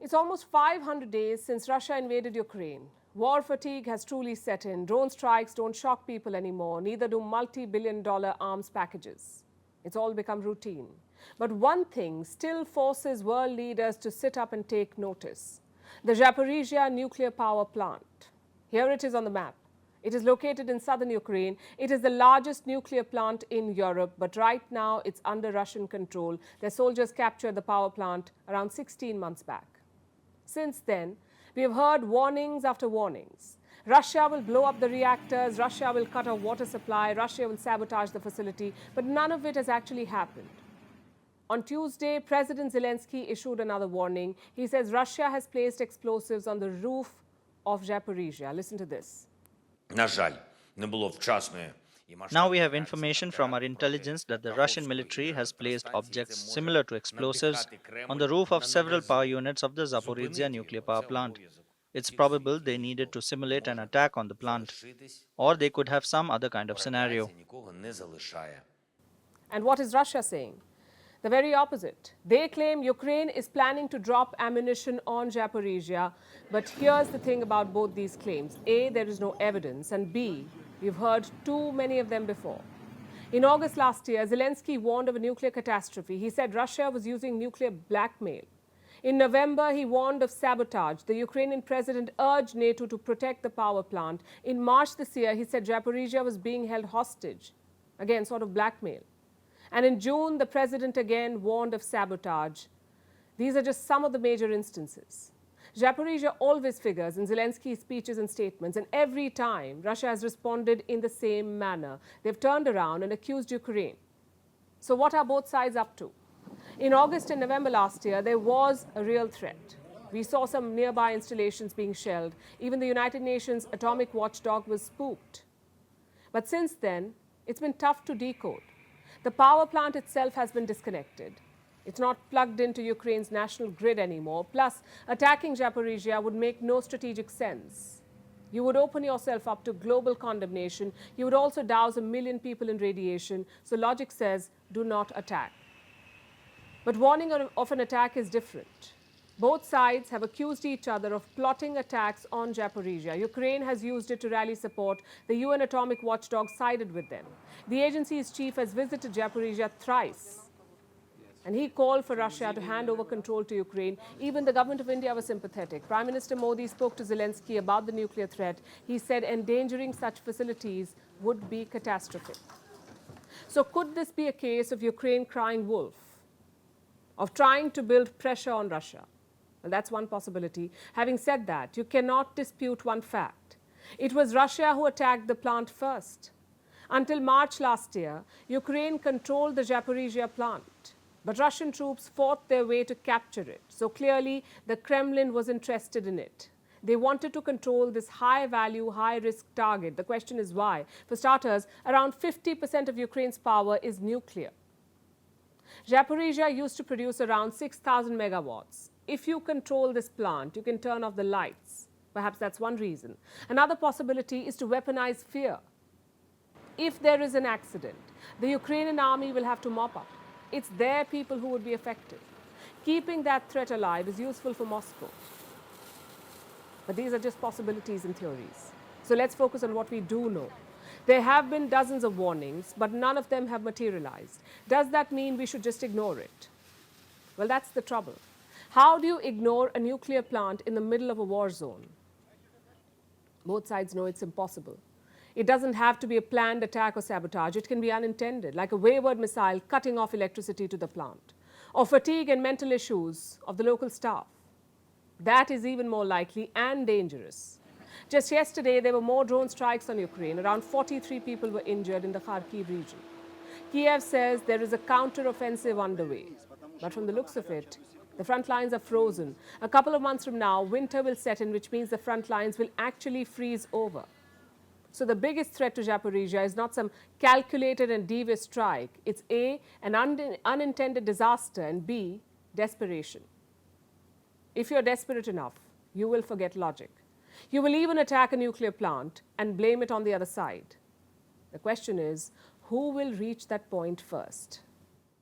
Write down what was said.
It's almost 500 days since Russia invaded Ukraine. War fatigue has truly set in. Drone strikes don't shock people anymore, neither do multi-billion-dollar arms packages. It's all become routine. But one thing still forces world leaders to sit up and take notice: the Zaporizhzhia nuclear power plant. Here it is on the map. It is located in southern Ukraine. It is the largest nuclear plant in Europe, but right now it's under Russian control. Their soldiers captured the power plant around 16 months back. Since then, we have heard warnings after warnings. Russia will blow up the reactors, Russia will cut off water supply, Russia will sabotage the facility, but none of it has actually happened. On Tuesday, President Zelensky issued another warning. He says Russia has placed explosives on the roof of Zaporizhzhia. Listen to this. Now we have information from our intelligence that the Russian military has placed objects similar to explosives on the roof of several power units of the Zaporizhzhia nuclear power plant. It's probable they needed to simulate an attack on the plant, or they could have some other kind of scenario. And what is Russia saying? The very opposite. They claim Ukraine is planning to drop ammunition on Zaporizhzhia. But here's the thing about both these claims. A, there is no evidence, and B, we've heard too many of them before. In August last year, Zelensky warned of a nuclear catastrophe. He said Russia was using nuclear blackmail. In November, he warned of sabotage. The Ukrainian president urged NATO to protect the power plant. In March this year, he said Zaporizhzhia was being held hostage. Again, sort of blackmail. And in June, the president again warned of sabotage. These are just some of the major instances. Zaporizhzhia always figures in Zelensky's speeches and statements, and every time Russia has responded in the same manner. They've turned around and accused Ukraine. So what are both sides up to? In August and November last year, there was a real threat. We saw some nearby installations being shelled. Even the United Nations atomic watchdog was spooked. But since then, it's been tough to decode. The power plant itself has been disconnected. It's not plugged into Ukraine's national grid anymore. Plus, attacking Zaporizhzhia would make no strategic sense. You would open yourself up to global condemnation. You would also douse 1 million people in radiation. So logic says, do not attack. But warning of an attack is different. Both sides have accused each other of plotting attacks on Zaporizhzhia. Ukraine has used it to rally support. The UN atomic watchdog sided with them. The agency's chief has visited Zaporizhzhia thrice. And he called for Russia to hand over control to Ukraine. Even the government of India was sympathetic. Prime Minister Modi spoke to Zelensky about the nuclear threat. He said endangering such facilities would be catastrophic. So could this be a case of Ukraine crying wolf? Of trying to build pressure on Russia? Well, that's one possibility. Having said that, you cannot dispute one fact. It was Russia who attacked the plant first. Until March last year, Ukraine controlled the Zaporizhzhia plant. But Russian troops fought their way to capture it. So clearly, the Kremlin was interested in it. They wanted to control this high-value, high-risk target. The question is why? For starters, around 50% of Ukraine's power is nuclear. Zaporizhzhia used to produce around 6,000 megawatts. If you control this plant, you can turn off the lights. Perhaps that's one reason. Another possibility is to weaponize fear. If there is an accident, the Ukrainian army will have to mop up. It's their people who would be affected. Keeping that threat alive is useful for Moscow. But these are just possibilities and theories. So let's focus on what we do know. There have been dozens of warnings, but none of them have materialized. Does that mean we should just ignore it? Well, that's the trouble. How do you ignore a nuclear plant in the middle of a war zone? Both sides know it's impossible. It doesn't have to be a planned attack or sabotage. It can be unintended, like a wayward missile cutting off electricity to the plant, or fatigue and mental issues of the local staff. That is even more likely and dangerous. Just yesterday, there were more drone strikes on Ukraine. Around 43 people were injured in the Kharkiv region. Kiev says there is a counter-offensive underway. But from the looks of it, the front lines are frozen. A couple of months from now, winter will set in, which means the front lines will actually freeze over. So the biggest threat to Zaporizhzhia is not some calculated and devious strike. It's A, an unintended disaster, and B, desperation. If you're desperate enough, you will forget logic. You will even attack a nuclear plant and blame it on the other side. The question is, who will reach that point first?